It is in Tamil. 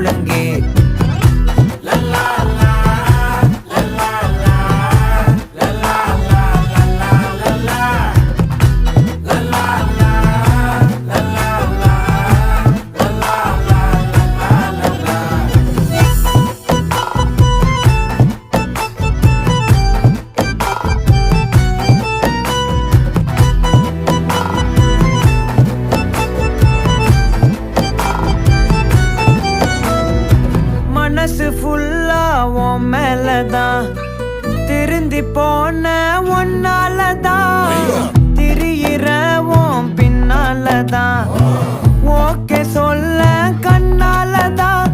முழங்கே மனசு ஃபுல்லா உன் மேலதான் திருந்தி போன ஒன்னாலதான் திரியிற உன் பின்னாலதான் ஓகே சொல்ல கண்ணாலதான்